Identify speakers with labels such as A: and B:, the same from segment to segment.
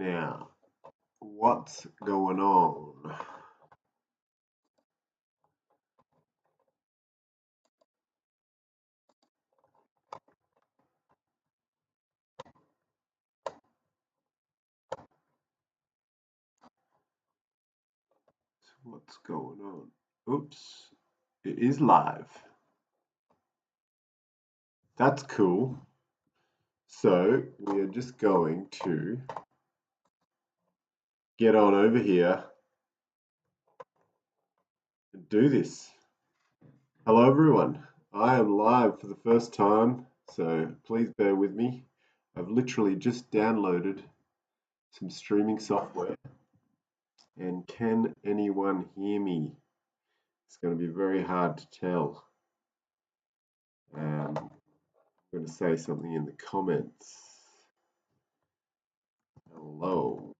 A: Now, what's going on? What's going on? Oops, it is live. That's cool. So we are just going to get on over here and do this. Hello everyone. I am live for the first time, so please bear with me. I've literally just downloaded some streaming software. And can anyone hear me? It's going to be very hard to tell. I'm going to say something in the comments. Hello.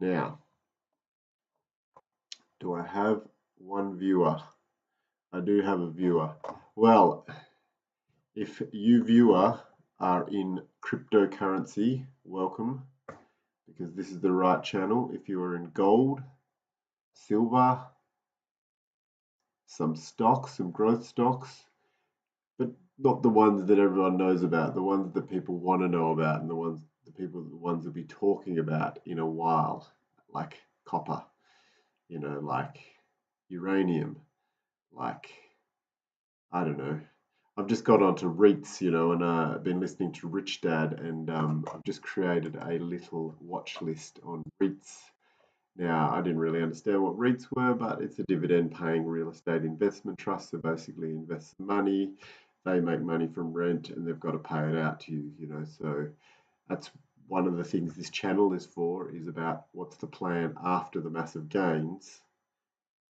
A: Now, do I have one viewer? I do have a viewer. Well, if you viewer are in cryptocurrency, welcome, because this is the right channel. If you are in gold, silver, some stocks, some growth stocks, but not the ones that everyone knows about, the ones that people want to know about, and the ones will be talking about in a while, like copper, like uranium, like, I don't know. I've just got onto REITs, and I've been listening to Rich Dad, and I've just created a little watch list on REITs. Now, I didn't really understand what REITs were, but it's a dividend-paying real estate investment trust. So basically, invest money, they make money from rent, and they've got to pay it out to you. So that's one of the things this channel is for, is about what's the plan after the massive gains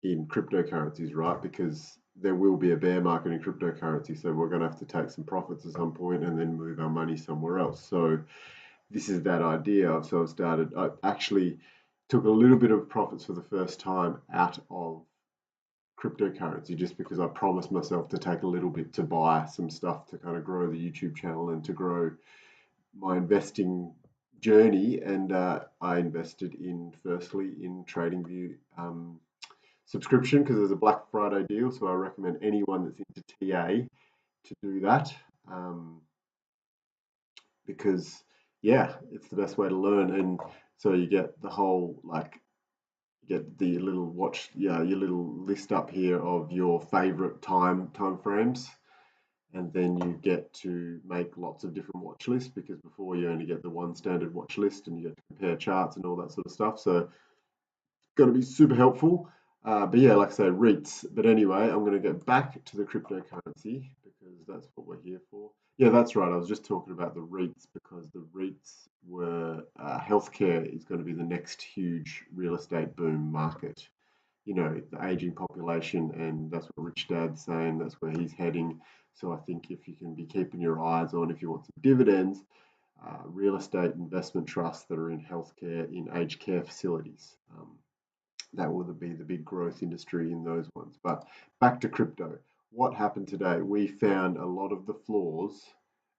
A: in cryptocurrencies, right? Because there will be a bear market in cryptocurrency, so we're going to have to take some profits at some point and then move our money somewhere else. So this is that idea. So I actually took a little bit of profits for the first time out of cryptocurrency, just because I promised myself to take a little bit to buy some stuff to kind of grow the YouTube channel and to grow my investing journey. And I invested firstly in TradingView subscription, because there's a Black Friday deal. So I recommend anyone that's into TA to do that, because it's the best way to learn. And so you get the whole, get the little your little list up here of your favorite time frames, and then you get to make lots of different watch lists, because before you only get the one standard watch list and you get to compare charts and all that sort of stuff. So going to be super helpful. But yeah, like I say, REITs. But anyway, I'm going to get back to the cryptocurrency, because that's what we're here for. Yeah, that's right. I was just talking about the REITs, because the REITs were healthcare is going to be the next huge real estate boom market. The aging population, and that's what Rich Dad's saying. That's where he's heading. So I think if you can be keeping your eyes on, if you want some dividends, real estate investment trusts that are in healthcare, in aged care facilities. That will be the big growth industry in those ones. But back to crypto. What happened today? We found a lot of the flaws,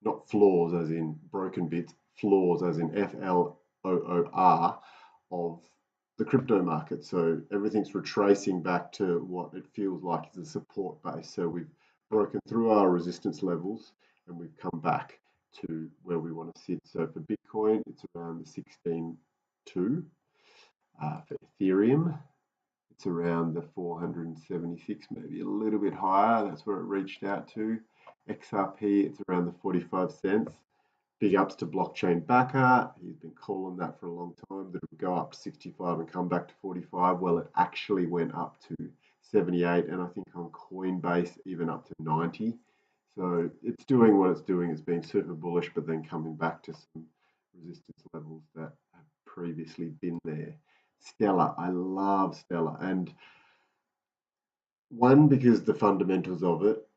A: not flaws as in broken bits, flaws as in FLOOR, of the crypto market. So everything's retracing back to what it feels like is a support base. So we've broken through our resistance levels, and we've come back to where we want to sit. So for Bitcoin, it's around the 16.2. For Ethereum, it's around the 476, maybe a little bit higher. That's where it reached out to. XRP, it's around the 45 cents. Big ups to Blockchain Backer. He's been calling that for a long time, that it would go up to 65 and come back to 45. Well, it actually went up to 78, and I think on Coinbase even up to 90. So it's doing what it's doing. It's been super bullish, but then coming back to some resistance levels that have previously been there. Stellar, I love Stellar, and one, because the fundamentals of it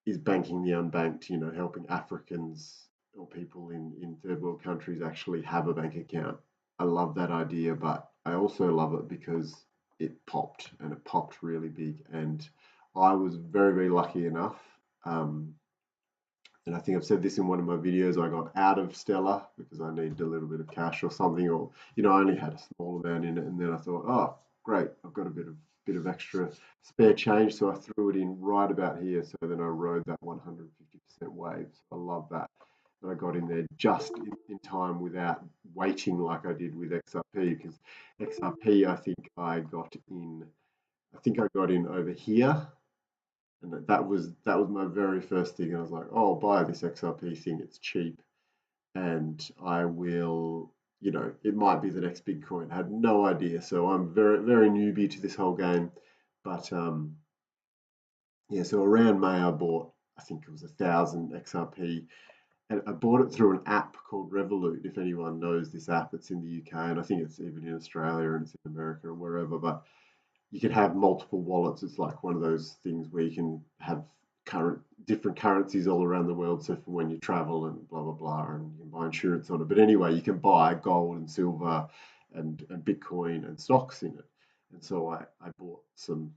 A: is banking the unbanked, helping Africans or people in third world countries actually have a bank account. I love that idea, but I also love it because it popped, and it popped really big. And I was very, very lucky enough And I think I've said this in one of my videos. I got out of Stellar because I needed a little bit of cash or something, or I only had a small amount in it, and then I thought, oh, great, I've got a bit of extra spare change, so I threw it in right about here. So then I rode that 150% wave. So I love that. And I got in there just in time without waiting like I did with XRP, because XRP, I think I got in over here, and that was my very first thing. I was like, oh, I'll buy this XRP thing. It's cheap, and I will. It might be the next big coin. I had no idea, so I'm very very newbie to this whole game. But yeah, so around May I bought. I think it was 1,000 XRP, and I bought it through an app called Revolut. If anyone knows this app, it's in the UK, and I think it's even in Australia and it's in America and wherever. But you can have multiple wallets. It's like one of those things where you can have different currencies all around the world. So for when you travel and blah blah blah, and you can buy insurance on it. But anyway, you can buy gold and silver and Bitcoin and stocks in it. And so I bought some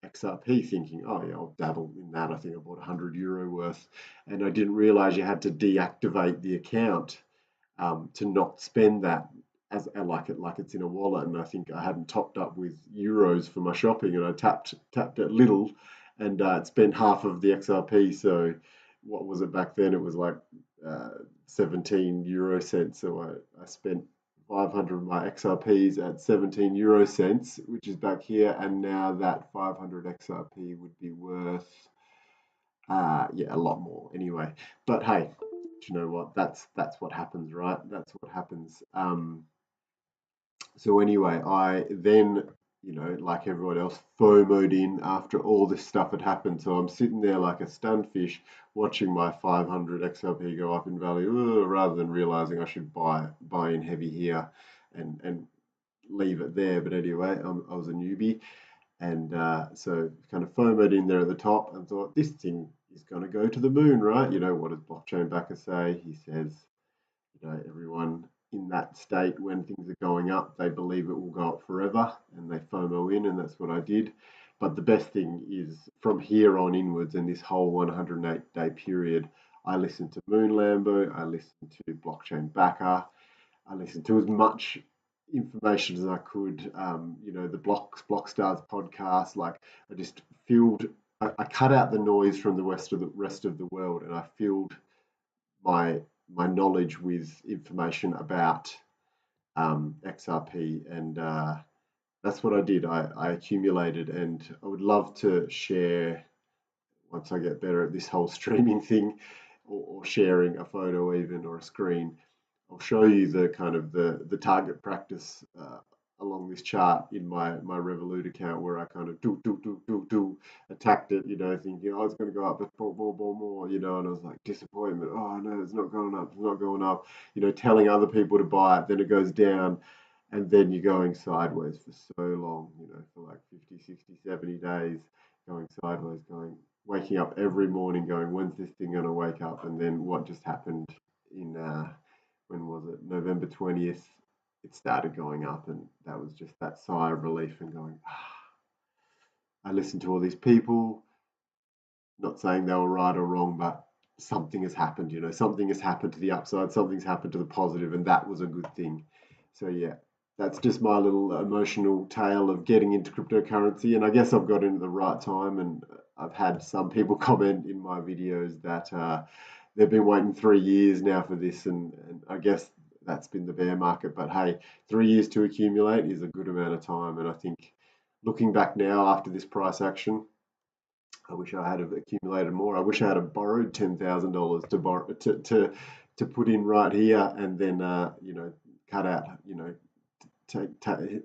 A: XRP thinking, oh yeah, I'll dabble in that. I think I bought €100 worth, and I didn't realize you had to deactivate the account to not spend that as like it's in a wallet. And I think I hadn't topped up with euros for my shopping, and I tapped it little, and it spent half of the XRP. So what was it back then? It was like 17 euro cents. So I spent 500 of my XRPs at 17 euro cents, which is back here, and now that 500 XRP would be worth yeah, a lot more anyway. But hey, you know what? That's what happens, right? That's what happens. So anyway, I then, like everyone else, FOMO'd in after all this stuff had happened. So I'm sitting there like a stunned fish, watching my 500 XRP go up in value, rather than realizing I should buy in heavy here, and leave it there. But anyway, I was a newbie, and so kind of FOMO'd in there at the top and thought, this thing is going to go to the moon, right? What does blockchain backer say? He says, everyone in that state, when things are going up, they believe it will go up forever, and they FOMO in, and that's what I did. But the best thing is from here on inwards, in this whole 108-day period, I listened to Moon Lambo, I listened to Blockchain Backer, I listened to as much information as I could. The Blockstars podcast. Like I just filled. I cut out the noise from the rest of the world, and I filled my knowledge with information about XRP, and that's what I did. I accumulated, and I would love to share once I get better at this whole streaming thing, or sharing a photo even, or a screen. I'll show you the kind of the target practice along this chart in my Revolut account, where I kind of do attacked it, thinking, oh, it's going to go up, but more, and I was like, disappointment. Oh no, it's not going up, it's not going up. Telling other people to buy it, then it goes down, and then you're going sideways for so long, for like 50, 60, 70 days, going sideways, waking up every morning going, when's this thing going to wake up? And then what just happened in when was it? November 20th, it started going up, and that was just that sigh of relief and going, I listened to all these people, not saying they were right or wrong, but something has happened, something has happened to the upside, something's happened to the positive, and that was a good thing. So yeah, that's just my little emotional tale of getting into cryptocurrency, and I guess I've got into the right time, and I've had some people comment in my videos that they've been waiting 3 years now for this, and I guess that's been the bear market. But hey, 3 years to accumulate is a good amount of time, and I think looking back now after this price action, I wish I had have accumulated more. I wish I had have borrowed $10,000 to borrow to put in right here, and then cut out,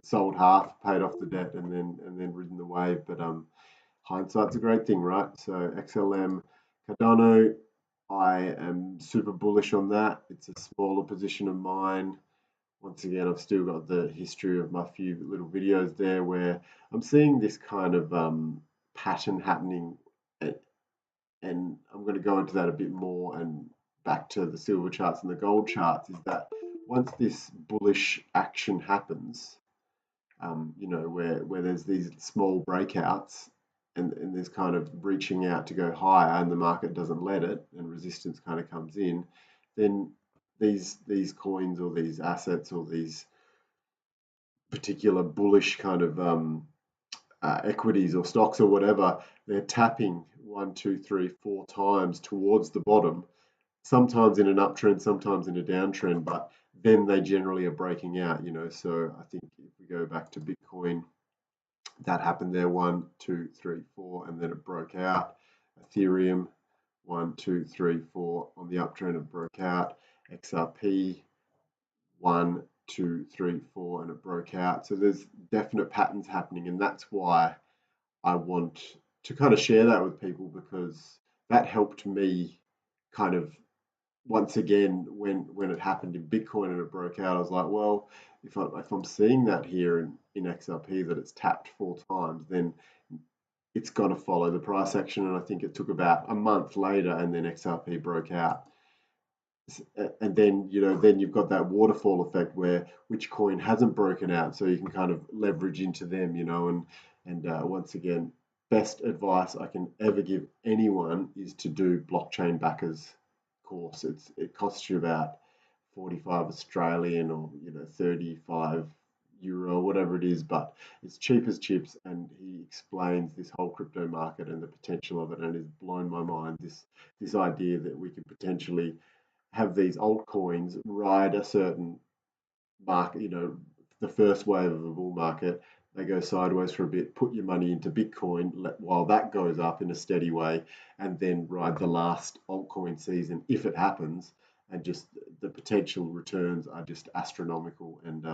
A: sold half, paid off the debt, and then ridden the wave. But hindsight's a great thing, right? So XLM, Cardano, I am super bullish on that. It's a smaller position of mine. Once again, I've still got the history of my few little videos there where I'm seeing this kind of pattern happening, and I'm going to go into that a bit more, and back to the silver charts and the gold charts, is that once this bullish action happens, where there's these small breakouts, and there's kind of reaching out to go higher and the market doesn't let it and resistance kind of comes in, then these coins or these assets or these particular bullish kind of equities or stocks or whatever, they're tapping one, two, three, four times towards the bottom, sometimes in an uptrend, sometimes in a downtrend, but then they generally are breaking out, you know. So I think if we go back to Bitcoin, that happened there, one, two, three, four, and then it broke out. Ethereum, one, two, three, four, on the uptrend, it broke out. XRP, one, two, three, four, and it broke out. So there's definite patterns happening, and that's why I want to kind of share that with people, because that helped me kind of once again when it happened in Bitcoin and it broke out. I was like, well, if I'm seeing that here in XRP that it's tapped four times, then it's got to follow the price action. And I think it took about a month later, and then XRP broke out. And then then you've got that waterfall effect where which coin hasn't broken out, so you can kind of leverage into them, and once again, best advice I can ever give anyone is to do blockchain backers course. It costs you about 45 Australian, or 35 euro, whatever it is, but it's cheap as chips, and he explains this whole crypto market and the potential of it, and it's blown my mind, this idea that we could potentially have these altcoins ride a certain market, the first wave of a bull market, they go sideways for a bit, put your money into Bitcoin while that goes up in a steady way, and then ride the last altcoin season if it happens. And just the potential returns are just astronomical. And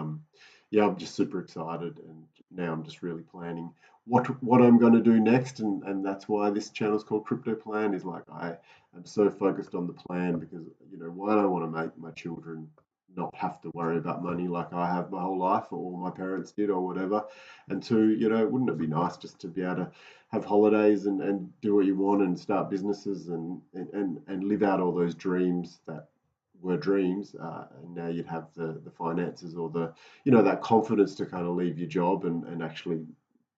A: yeah, I'm just super excited. And now I'm just really planning what I'm going to do next. And that's why this channel is called Crypto Plan, is like I am so focused on the plan because, one, I want to make my children not have to worry about money like I have my whole life or my parents did or whatever. And two, wouldn't it be nice just to be able to have holidays and do what you want and start businesses and live out all those dreams that were dreams, and now you'd have the finances or that confidence to kind of leave your job and actually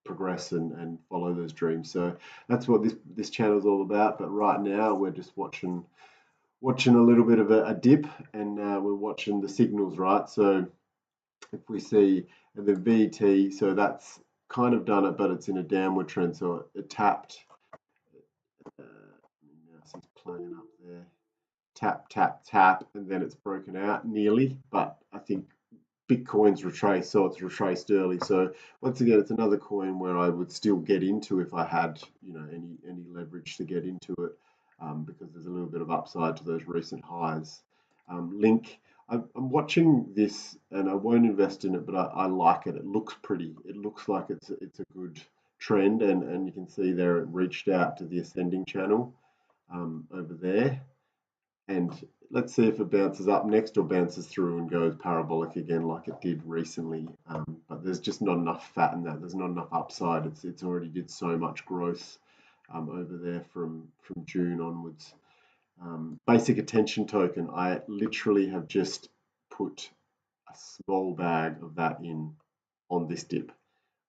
A: progress and follow those dreams. So that's what this channel is all about. But right now we're just watching a little bit of a dip, and we're watching the signals, right? So if we see the VT, so that's kind of done it, but it's in a downward trend. So it tapped, now it's playing up there, tap, tap, tap, and then it's broken out nearly, but I think Bitcoin's retraced, so it's retraced early. So once again, it's another coin where I would still get into if I had, any leverage to get into it, because there's a little bit of upside to those recent highs. Link, I'm watching this, and I won't invest in it, but I like it. It looks pretty. It looks like it's a good trend, and you can see there it reached out to the ascending channel over there. And let's see if it bounces up next or bounces through and goes parabolic again like it did recently. But there's just not enough fat in that. There's not enough upside. It's already did so much growth over there from June onwards. Basic attention token. I literally have just put a small bag of that in on this dip,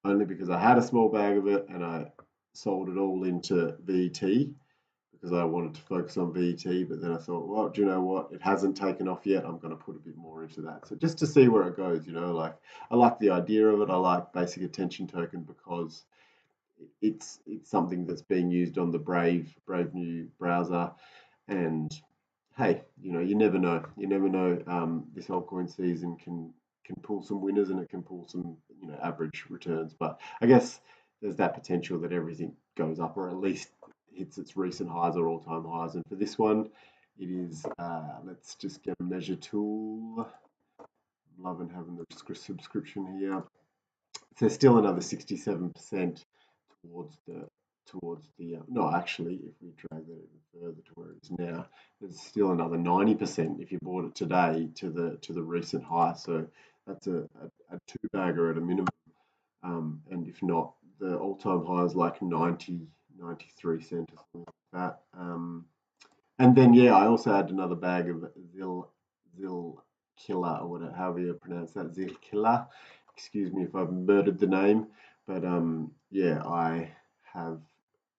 A: only because I had a small bag of it and I sold it all into VT because I wanted to focus on VT, but then I thought, well, do you know what? It hasn't taken off yet. I'm going to put a bit more into that. So just to see where it goes, like I like the idea of it. I like basic attention token because it's something that's being used on the Brave new browser. And hey, you never know. You never know. This altcoin season can pull some winners and it can pull some average returns. But I guess there's that potential that everything goes up, or at least hits its recent highs or all-time highs. And for this one, it is. Let's just get a measure tool. I'm loving having the subscription here. So still another 67% towards the no, actually, if we drag that even further to where it is now, there's still another 90% if you bought it today to the recent high. So that's a two bagger at a minimum. And if not, the all-time high is like 93 cents or something like that. And then yeah, I also had another bag of Zil Killer, or whatever, however you pronounce that, Zil Killer. Excuse me if I've murdered the name, but yeah, I have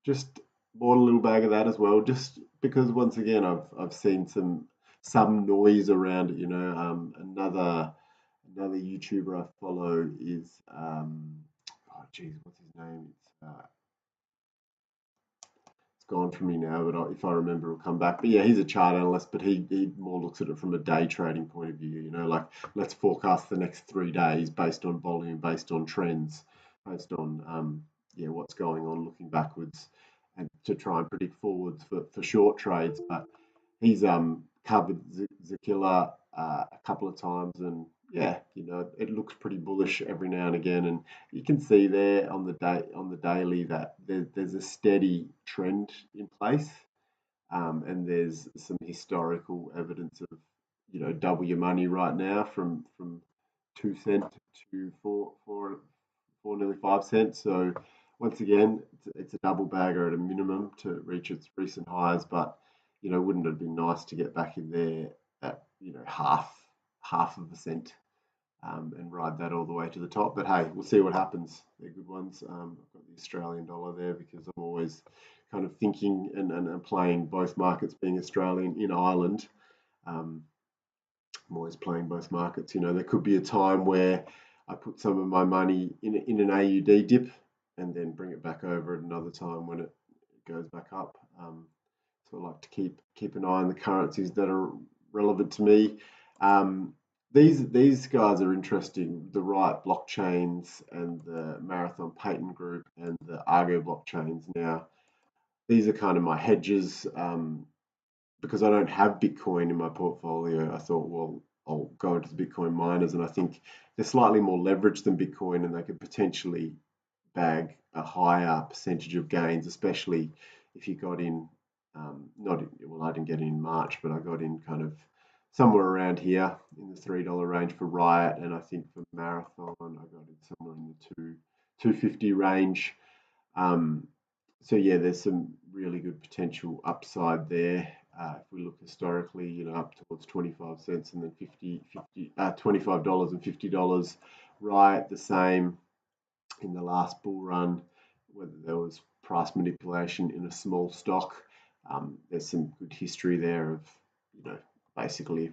A: just bought a little bag of that as well, just because once again I've seen some noise around it. Another YouTuber I follow is oh geez, what's his name? It's gone from me now, but if I remember, it'll come back. But yeah, he's a chart analyst, but he more looks at it from a day trading point of view. Like let's forecast the next 3 days based on volume, based on trends, based on yeah what's going on, looking backwards, and to try and predict forwards for short trades. But he's covered Zakilla a couple of times, and yeah, it looks pretty bullish every now and again, and you can see there on the daily that there's a steady trend in place, and there's some historical evidence of double your money right now from 2 cent to four nearly 5 cents. So once again, it's a double bagger at a minimum to reach its recent highs, but wouldn't it be nice to get back in there at half of a cent, and ride that all the way to the top? But hey, we'll see what happens. They're good ones. I've got the Australian dollar there because I'm always kind of thinking and playing both markets, being Australian in Ireland. Um, I'm always playing both markets. There could be a time where I put some of my money in an AUD dip and then bring it back over at another time when it goes back up. So I like to keep an eye on the currencies that are relevant to me. Um, these guys are interesting. The Riot blockchains and the Marathon Patent Group and the Argo blockchains. Now, these are kind of my hedges. Because I don't have Bitcoin in my portfolio, I thought, well, I'll go into the Bitcoin miners, and I think they're slightly more leveraged than Bitcoin, and they could potentially bag a higher percentage of gains, especially if you got in, not in, well, I didn't get in March, but I got in kind of somewhere around here in the $3 range for Riot, and I think for Marathon, I got in somewhere in the 250 range. Um, so yeah, there's some really good potential upside there. If we look historically, up towards 25 cents and then $25 and $50. Right, the same in the last bull run, whether there was price manipulation in a small stock. There's some good history there of, you know, basically,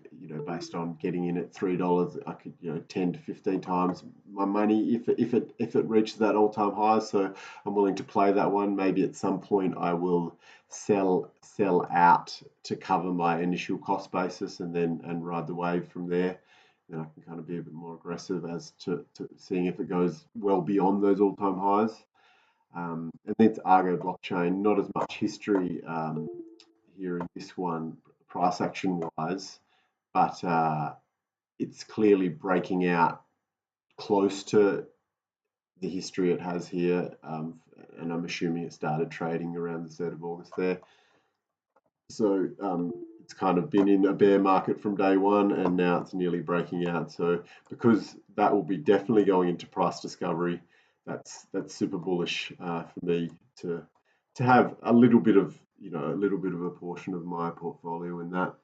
A: based on getting in at $3, I could, 10 to 15 times my money if it reaches that all-time high. So I'm willing to play that one. Maybe at some point I will sell out to cover my initial cost basis and ride the wave from there. Then I can kind of be a bit more aggressive as to seeing if it goes well beyond those all-time highs. And then it's Argo blockchain, not as much history here in this one, price action wise, but it's clearly breaking out close to the history it has here. And I'm assuming it started trading around the 3rd of August there. So it's kind of been in a bear market from day one, and now it's nearly breaking out. So because that will be definitely going into price discovery, that's super bullish for me to have a little bit of a portion of my portfolio in that.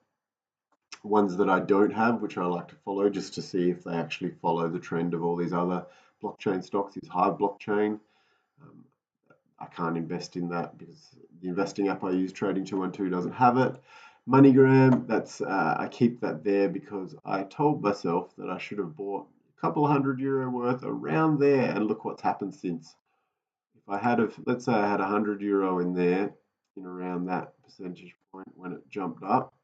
A: Ones that I don't have, which I like to follow just to see if they actually follow the trend of all these other blockchain stocks, is Hive blockchain. Um, I can't invest in that because the investing app I use, Trading 212, doesn't have it. MoneyGram, that's I keep that there because I told myself that I should have bought a couple of €100 worth around there, and look what's happened since. If I had, let's say I had €100 in there, in around that percentage point when it jumped up,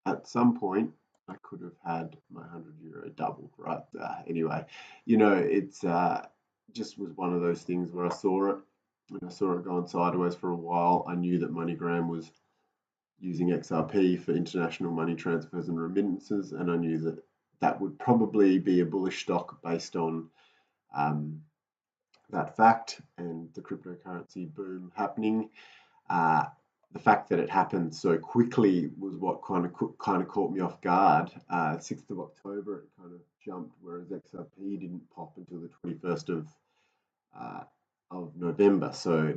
A: at some point I could have had my €100 doubled, right? Anyway, it's just was one of those things where I saw it. When I saw it going sideways for a while, I knew that MoneyGram was using XRP for international money transfers and remittances, and I knew that that would probably be a bullish stock based on um, that fact and the cryptocurrency boom happening. Uh, the fact that it happened so quickly was what kind of caught me off guard. 6th of October, it kind of jumped, whereas XRP didn't pop until the 21st uh, of November, so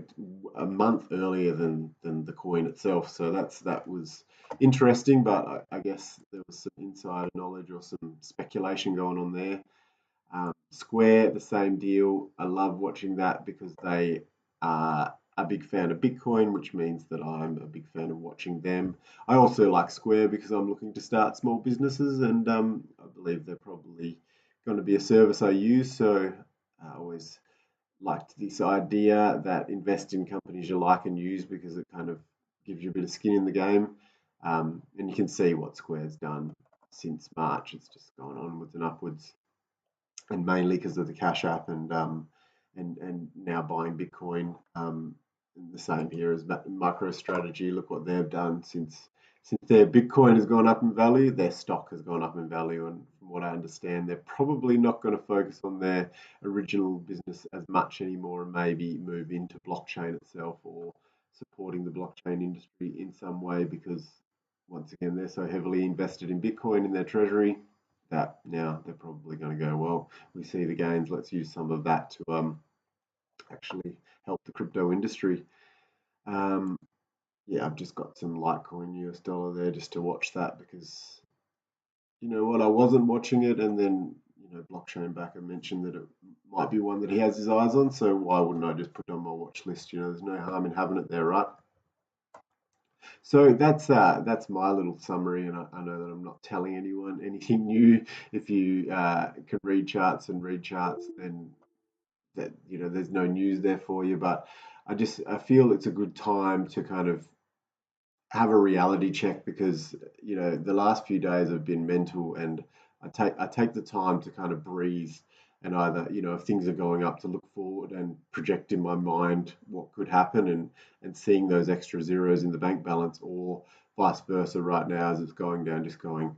A: a month earlier than the coin itself. So that was interesting, but I guess there was some insider knowledge or some speculation going on there. Square, the same deal. I love watching that because they a big fan of Bitcoin, which means that I'm a big fan of watching them. I also like Square because I'm looking to start small businesses, and I believe they're probably going to be a service I use. So I always liked this idea that invest in companies you like and use because it kind of gives you a bit of skin in the game. And you can see what Square's done since March. It's just gone onwards and upwards, and mainly because of the Cash App and now buying Bitcoin. The same here as MicroStrategy. Look what they've done since their Bitcoin has gone up in value. Their stock has gone up in value, and from what I understand, they're probably not going to focus on their original business as much anymore, and maybe move into blockchain itself or supporting the blockchain industry in some way because once again they're so heavily invested in Bitcoin in their treasury that now they're probably going to go, well, we see the gains, let's use some of that to actually help the crypto industry. Um, yeah, I've just got some Litecoin US dollar there just to watch that because you know what, I wasn't watching it, and then blockchain backer mentioned that it might be one that he has his eyes on, so why wouldn't I just put it on my watch list? There's no harm in having it there, right? So that's my little summary, and I know that I'm not telling anyone anything new. If you can read charts and read charts, then that there's no news there for you. But I feel it's a good time to kind of have a reality check because the last few days have been mental, and I take the time to kind of breathe and either if things are going up, to look forward and project in my mind what could happen, and seeing those extra zeros in the bank balance, or vice versa right now as it's going down, just going,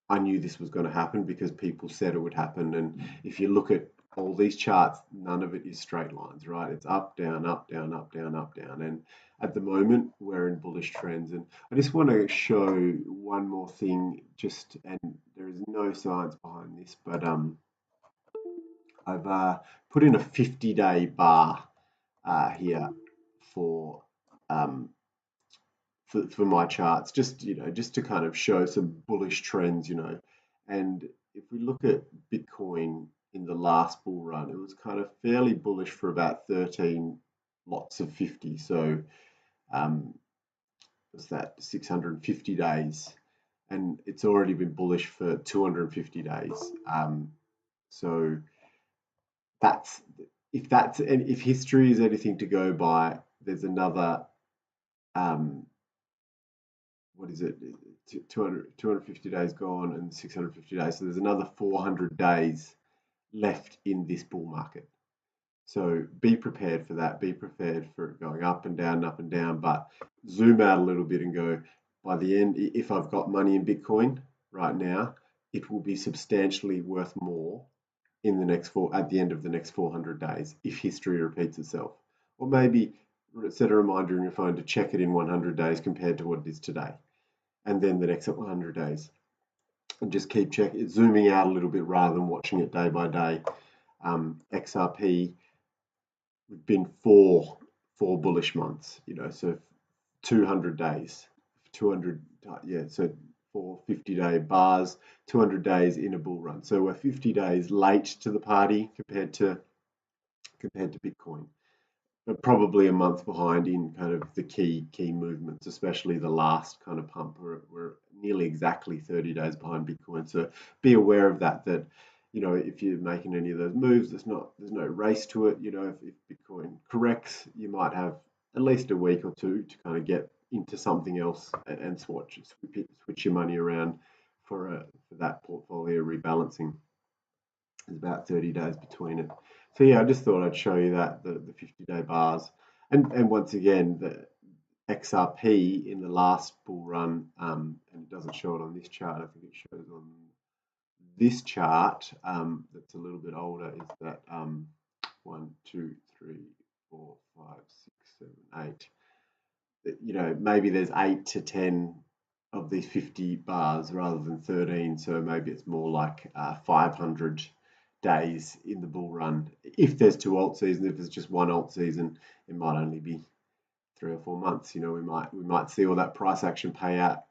A: I knew this was going to happen because people said it would happen. And if you look at all these charts, none of it is straight lines, right? It's up, down, up, down, up, down, up, down. And at the moment, we're in bullish trends. And I just want to show one more thing, and there is no science behind this, but I've put in a 50-day bar here for um, for my charts, just to kind of show some bullish trends, And if we look at Bitcoin in the last bull run, it was kind of fairly bullish for about 13 lots of 50. So was that 650 days, and it's already been bullish for 250 days. So that's if history is anything to go by, there's another what is it, 250 days gone and 650 days. So there's another 400 days left in this bull market. So be prepared for that. Be prepared for it going up and down, up and down. But zoom out a little bit and go, by the end, if I've got money in Bitcoin right now, it will be substantially worth more at the end of the next 400 days if history repeats itself. Or maybe set a reminder in your phone to check it in 100 days compared to what it is today, and then the next 100 days, and just keep checking, zooming out a little bit rather than watching it day by day. XRP, we've been four bullish months, so 200 days, 200, yeah, so 4 50-day bars, 200 days in a bull run. So we're 50 days late to the party compared to Bitcoin, but probably a month behind in kind of the key movements, especially the last kind of pump. We're nearly exactly 30 days behind Bitcoin. So be aware of that. If you're making any of those moves, there's no race to it. If Bitcoin corrects, you might have at least a week or two to kind of get into something else and switch your money around for that portfolio rebalancing. There's about 30 days between it. So yeah, I just thought I'd show you that the 50-day bars, and once again the XRP in the last bull run, and it doesn't show it on this chart. I think it shows on this chart that's a little bit older. Is that 1, 2, 3, 4, 5, 6, 7, 8? Maybe there's 8 to 10 of these 50 bars rather than 13. So maybe it's more like 500 days in the bull run. If there's 2 alt seasons, if there's just 1 alt season, it might only be 3 or 4 months. We might see all that price action play out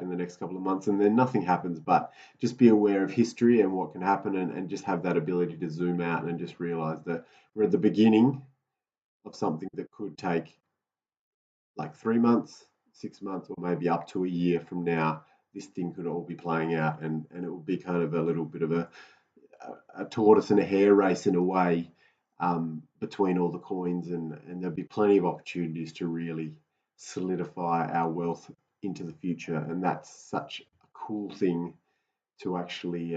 A: in the next couple of months, and then nothing happens. But just be aware of history and what can happen, and just have that ability to zoom out and just realize that we're at the beginning of something that could take like 3 months, 6 months, or maybe up to a year from now. This thing could all be playing out, and it will be kind of a little bit of a tortoise and a hare race in a way, between all the coins, and there'll be plenty of opportunities to really solidify our wealth into the future, and that's such a cool thing to actually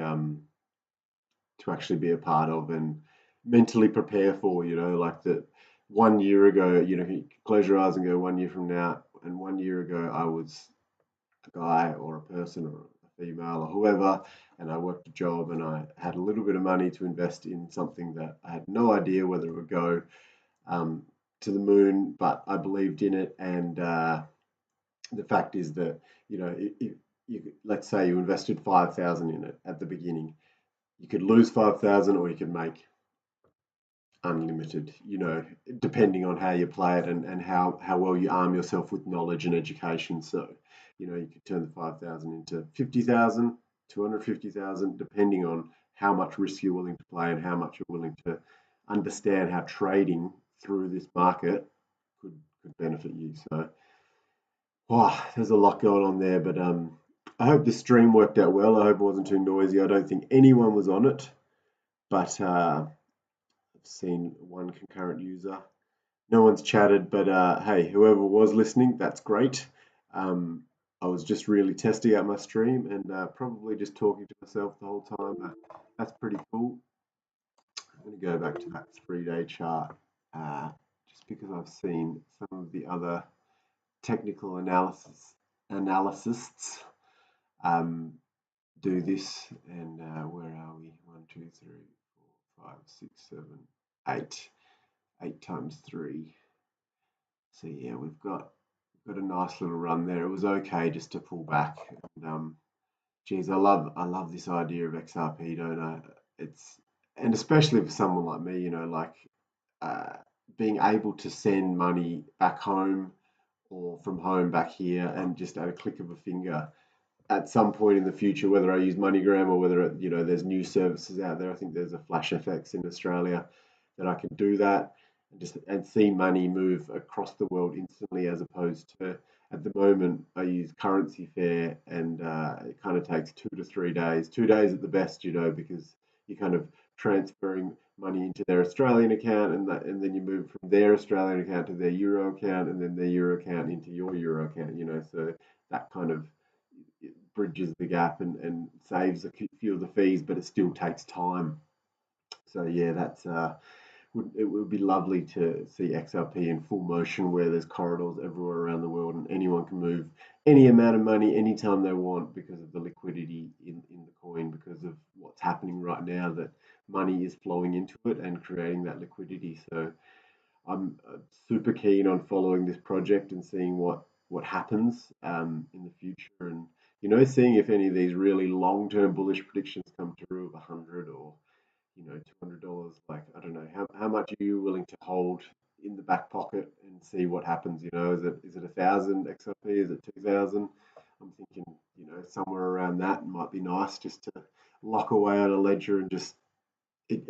A: be a part of and mentally prepare for. Like that 1 year ago, you close your eyes and go 1 year from now, and 1 year ago I was a guy or a person or a female or whoever, and I worked a job and I had a little bit of money to invest in something that I had no idea whether it would go um, to the moon, but I believed in it. And the fact is that, if let's say you invested 5,000 in it at the beginning, you could lose 5,000 or you could make unlimited, depending on how you play it, and how well you arm yourself with knowledge and education. So, you could turn the 5,000 into 50,000, 250,000, depending on how much risk you're willing to play and how much you're willing to understand how trading through this market could benefit you. So, wow, there's a lot going on there, but I hope this stream worked out well. I hope it wasn't too noisy. I don't think anyone was on it, but I've seen one concurrent user. No one's chatted, but hey, whoever was listening, that's great. Um, I was just really testing out my stream and probably just talking to myself the whole time. That's pretty cool. I'm going to go back to that 3-day chart uh, just because I've seen some of the other technical analysts um, do this. And where are we? 1, 2, 3, 4, 5, 6, 7, 8. 8 times 3. So yeah, we've got a nice little run there. It was okay just to pull back. And geez, I love this idea of XRP, don't I? It's and especially for someone like me, like uh, being able to send money back home or from home back here, and just at a click of a finger at some point in the future, whether I use MoneyGram or whether there's new services out there. I think there's a Flash FX in Australia that I can do that and see money move across the world instantly, as opposed to at the moment I use Currency Fair, and it kind of takes 2 to 3 days, 2 days at the best, because you're kind of transferring money into their Australian account, and then you move from their Australian account to their Euro account, and then their Euro account into your Euro account. So that kind of it bridges the gap and saves a few of the fees, but it still takes time. So yeah, it would be lovely to see XRP in full motion, where there's corridors everywhere around the world and anyone can move any amount of money anytime they want, because of the liquidity in the coin, because of what's happening right now, that money is flowing into it and creating that liquidity. So I'm super keen on following this project and seeing what happens in the future, and seeing if any of these really long-term bullish predictions come true of 100 or $200. Like, I don't know, how much are you willing to hold in the back pocket and see what happens? Is it 1,000 XRP? Is it 2,000? I'm thinking somewhere around that might be nice, just to lock away on a ledger and just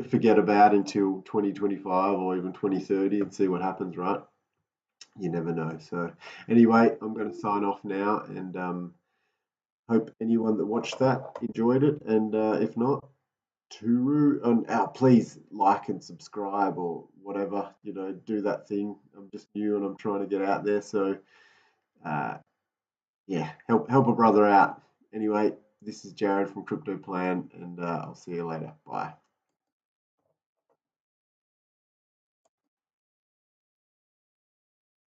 A: forget about until 2025 or even 2030 and see what happens, right? You never know. So anyway, I'm going to sign off now, and hope anyone that watched that enjoyed it. And if not, Turu, and please like and subscribe or whatever, do that thing. I'm just new and I'm trying to get out there. So yeah, help a brother out. Anyway, this is Jared from Crypto Plan, and I'll see you later. Bye.